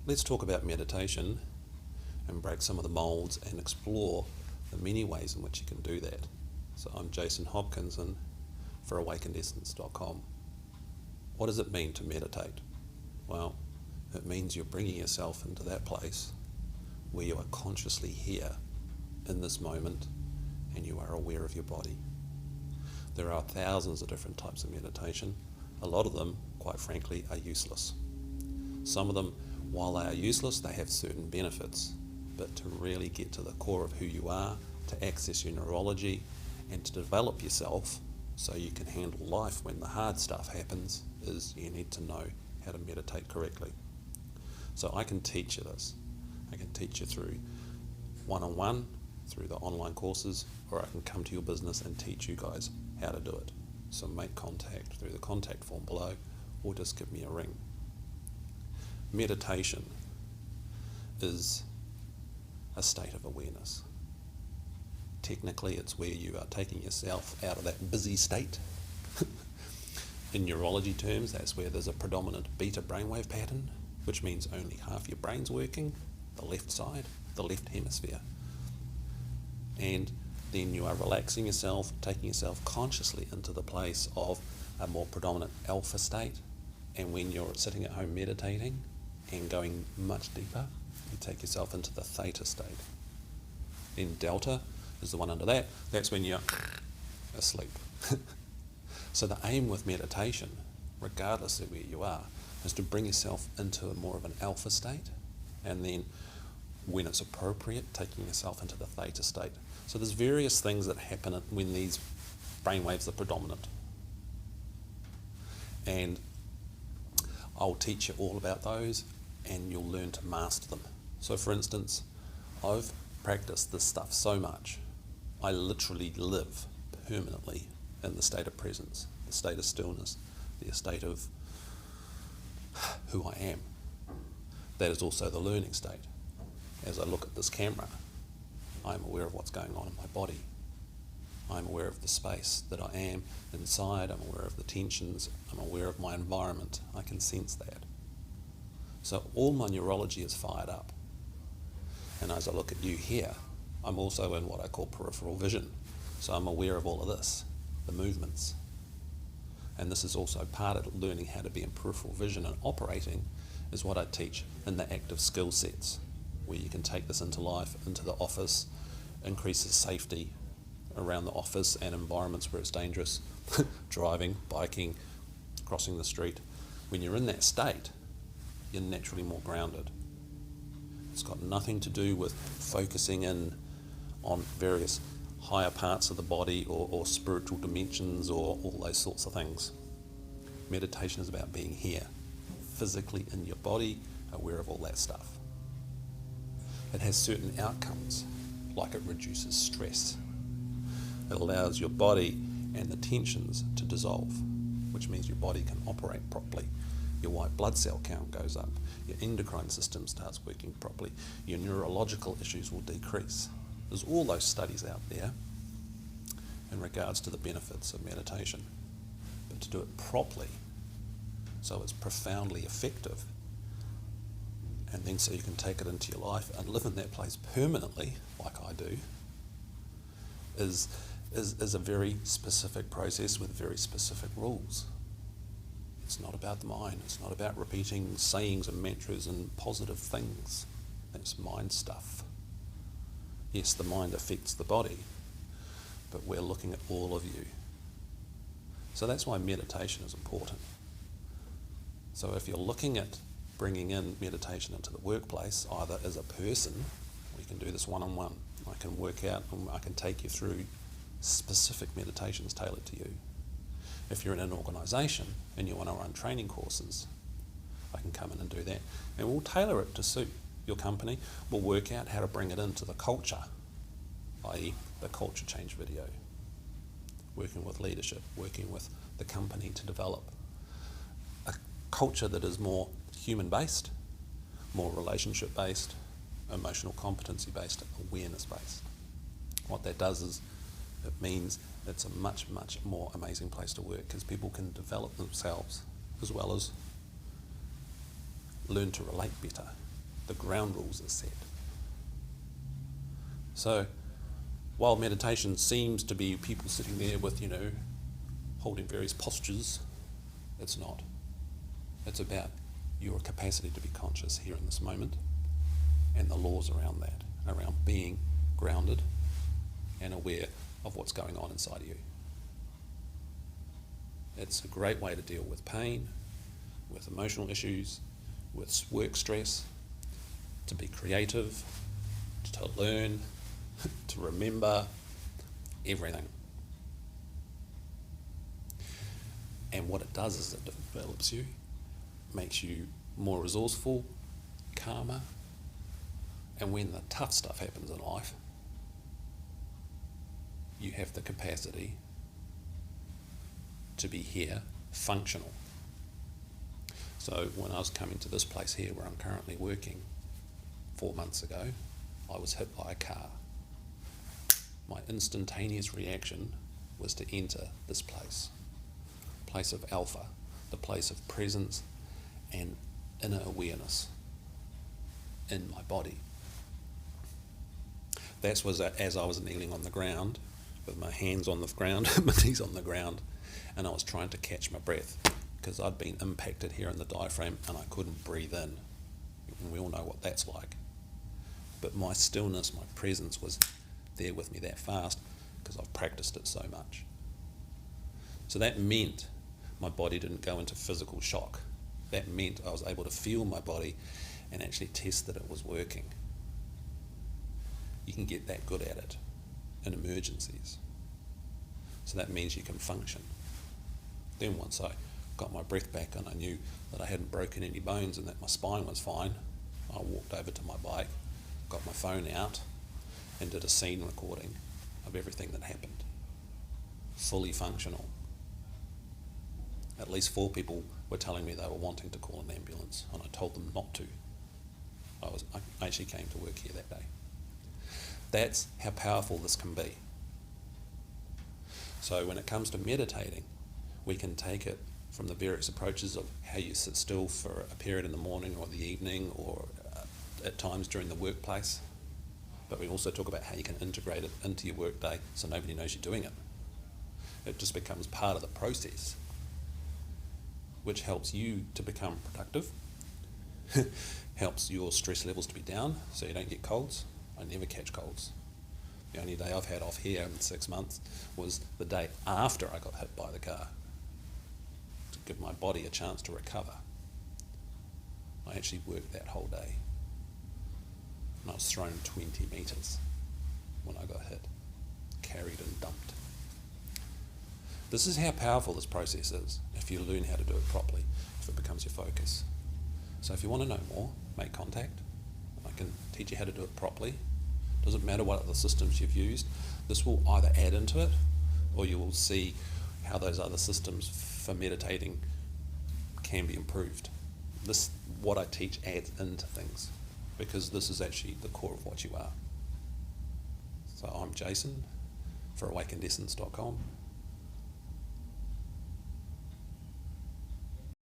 let's talk about meditation and break some of the molds and explore the many ways in which you can do that. So I'm Jason Hopkinson for AwakenedEssence.com. What does it mean to meditate? Well, it means you're bringing yourself into that place where you are consciously here in this moment and you are aware of your body. There are thousands of different types of meditation. A lot of them, quite frankly, are useless. Some of them, while they are useless, they have certain benefits. But to really get to the core of who you are, to access your neurology, and to develop yourself so you can handle life when the hard stuff happens, is you need to know how to meditate correctly. So I can teach you this. I can teach you through one-on-one, through the online courses, or I can come to your business and teach you guys how to do it. So make contact through the contact form below, or just give me a ring. Meditation is a state of awareness. Technically, it's where you are taking yourself out of that busy state. In neurology terms, that's where there's a predominant beta brainwave pattern, which means only half your brain's working, the left side, the left hemisphere. And then you are relaxing yourself, taking yourself consciously into the place of a more predominant alpha state. And when you're sitting at home meditating and going much deeper, you take yourself into the theta state. Then delta is the one under that. That's when you're asleep. So the aim with meditation, regardless of where you are, is to bring yourself into more of an alpha state, and then when it's appropriate, taking yourself into the theta state. So there's various things that happen when these brainwaves are predominant. And I'll teach you all about those, and you'll learn to master them. So for instance, I've practiced this stuff so much, I literally live permanently in the state of presence, the state of stillness, the state of who I am. That is also the learning state. As I look at this camera, I'm aware of what's going on in my body. I'm aware of the space that I am inside. I'm aware of the tensions. I'm aware of my environment. I can sense that. So all my neurology is fired up. And as I look at you here, I'm also in what I call peripheral vision. So I'm aware of all of this, the movements. And this is also part of learning how to be in peripheral vision, and operating is what I teach in the active skill sets, where you can take this into life, into the office, increases safety around the office and environments where it's dangerous, driving, biking, crossing the street. When you're in that state, you're naturally more grounded. It's got nothing to do with focusing in on various higher parts of the body or spiritual dimensions or all those sorts of things. Meditation is about being here, physically in your body, aware of all that stuff. It has certain outcomes, like it reduces stress. It allows your body and the tensions to dissolve, which means your body can operate properly. Your white blood cell count goes up, your endocrine system starts working properly, your neurological issues will decrease. There's all those studies out there in regards to the benefits of meditation. But to do it properly, so it's profoundly effective, and then so you can take it into your life and live in that place permanently, like I do, is a very specific process with very specific rules. It's not about the mind. It's not about repeating sayings and mantras and positive things. That's mind stuff. Yes, the mind affects the body, but we're looking at all of you. So that's why meditation is important. So if you're looking at bringing in meditation into the workplace, either as a person, we can do this one-on-one. I can work out and I can take you through specific meditations tailored to you. If you're in an organisation and you want to run training courses, I can come in and do that. And we'll tailor it to suit your company. We'll work out how to bring it into the culture, i.e. the culture change video. Working with leadership, working with the company to develop a culture that is more human-based, more relationship-based, emotional competency-based, awareness-based. What that does is it means it's a much, much more amazing place to work because people can develop themselves as well as learn to relate better The ground rules are set. So while meditation seems to be people sitting there with, holding various postures, it's not. It's about your capacity to be conscious here in this moment and the laws around that, around being grounded and aware of what's going on inside of you. It's a great way to deal with pain, with emotional issues, with work stress, to be creative, to learn, to remember, everything. And what it does is it develops you, makes you more resourceful, calmer, and when the tough stuff happens in life, you have the capacity to be here, functional. So when I was coming to this place here where I'm currently working 4 months ago, I was hit by a car. My instantaneous reaction was to enter this place of alpha, the place of presence and inner awareness in my body. That was as I was kneeling on the ground, with my hands on the ground, my knees on the ground, and I was trying to catch my breath because I'd been impacted here in the diaphragm and I couldn't breathe in. And we all know what that's like. But my stillness, my presence was there with me that fast because I've practiced it so much. So that meant my body didn't go into physical shock. That meant I was able to feel my body and actually test that it was working. You can get that good at it in emergencies. So that means you can function. Then once I got my breath back and I knew that I hadn't broken any bones and that my spine was fine, I walked over to my bike, got my phone out and did a scene recording of everything that happened. Fully functional. At least 4 people were telling me they were wanting to call an ambulance and I told them not to. I actually came to work here that day. That's how powerful this can be. So when it comes to meditating, we can take it from the various approaches of how you sit still for a period in the morning or the evening or at times during the workplace. But we also talk about how you can integrate it into your workday so nobody knows you're doing it. It just becomes part of the process, which helps you to become productive, helps your stress levels to be down so you don't get colds. I never catch colds. The only day I've had off here in 6 months was the day after I got hit by the car, to give my body a chance to recover. I actually worked that whole day. And I was thrown 20 metres when I got hit, carried and dumped. This is how powerful this process is if you learn how to do it properly, if it becomes your focus. So if you want to know more, make contact. I can teach you how to do it properly. Doesn't matter what other systems you've used. This will either add into it or you will see how those other systems for meditating can be improved. What I teach adds into things because this is actually the core of what you are. So I'm Jason for AwakenedEssence.com.